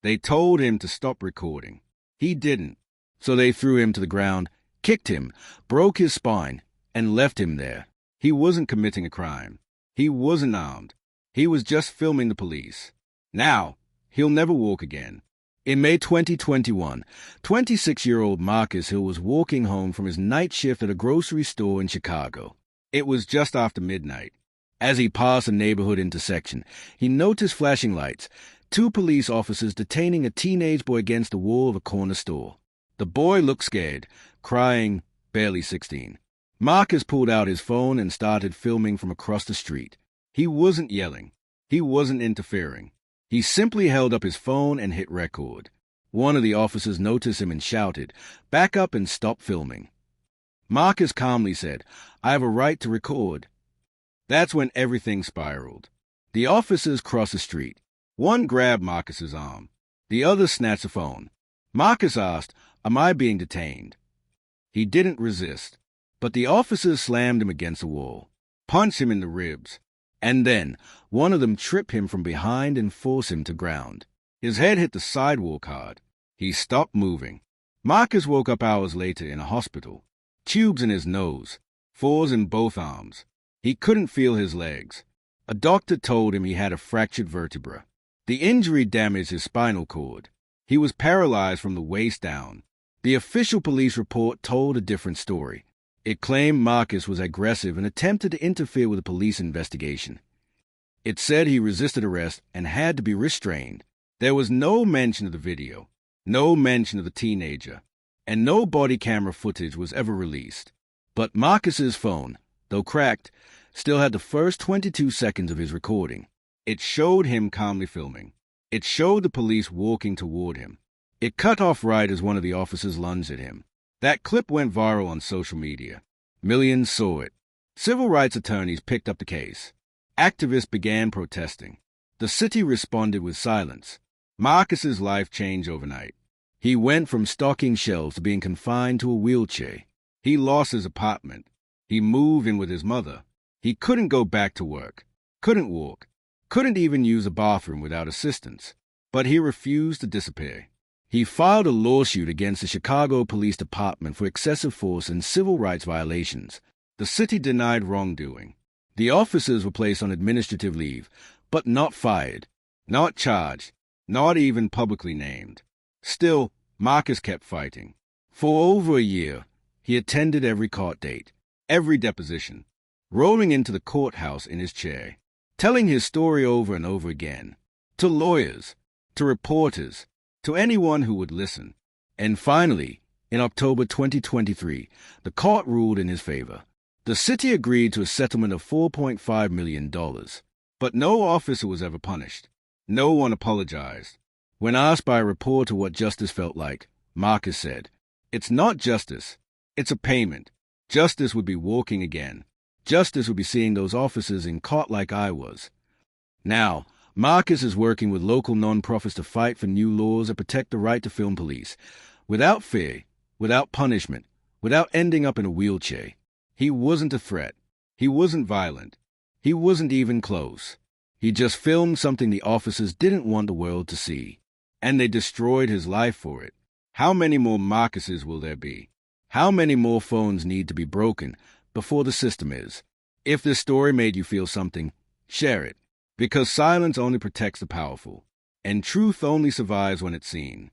They told him to stop recording. He didn't. So they threw him to the ground, kicked him, broke his spine, and left him there. He wasn't committing a crime. He wasn't armed. He was just filming the police. Now, he'll never walk again. In May 2021, 26-year-old Marcus Hill was walking home from his night shift at a grocery store in Chicago. It was just after midnight. As he passed a neighborhood intersection, he noticed flashing lights, 2 police officers detaining a teenage boy against the wall of a corner store. The boy looked scared, crying, barely 16. Marcus pulled out his phone and started filming from across the street. He wasn't yelling. He wasn't interfering. He simply held up his phone and hit record. One of the officers noticed him and shouted, "Back up and stop filming." Marcus calmly said, "I have a right to record." That's when everything spiraled. The officers crossed the street. One grabbed Marcus's arm. The other snatched the phone. Marcus asked, "Am I being detained?" He didn't resist, but the officers slammed him against the wall, punched him in the ribs, and then one of them tripped him from behind and forced him to ground. His head hit the sidewalk hard. He stopped moving. Marcus woke up hours later in a hospital. Tubes in his nose, 4s in both arms. He couldn't feel his legs. A doctor told him he had a fractured vertebra. The injury damaged his spinal cord. He was paralyzed from the waist down. The official police report told a different story. It claimed Marcus was aggressive and attempted to interfere with a police investigation. It said he resisted arrest and had to be restrained. There was no mention of the video, no mention of the teenager, and no body camera footage was ever released. But Marcus's phone, though cracked, still had the first 22 seconds of his recording. It showed him calmly filming. It showed the police walking toward him. It cut off right as one of the officers lunged at him. That clip went viral on social media. Millions saw it. Civil rights attorneys picked up the case. Activists began protesting. The city responded with silence. Marcus's life changed overnight. He went from stocking shelves to being confined to a wheelchair. He lost his apartment. He moved in with his mother. He couldn't go back to work, couldn't walk, couldn't even use a bathroom without assistance. But he refused to disappear. He filed a lawsuit against the Chicago Police Department for excessive force and civil rights violations. The city denied wrongdoing. The officers were placed on administrative leave, but not fired, not charged, not even publicly named. Still, Marcus kept fighting. For over a year, he attended every court date, every deposition, rolling into the courthouse in his chair, telling his story over and over again, to lawyers, to reporters, to anyone who would listen. And finally, in October 2023, the court ruled in his favor. The city agreed to a settlement of $4.5 million. But no officer was ever punished. No one apologized. When asked by a reporter what justice felt like, Marcus said, "It's not justice. It's a payment. Justice would be walking again. Justice would be seeing those officers in court like I was." Now, Marcus is working with local nonprofits to fight for new laws that protect the right to film police, without fear, without punishment, without ending up in a wheelchair. He wasn't a threat. He wasn't violent. He wasn't even close. He just filmed something the officers didn't want the world to see, and they destroyed his life for it. How many more Marcuses will there be? How many more phones need to be broken before the system is? If this story made you feel something, share it. Because silence only protects the powerful, and truth only survives when it's seen.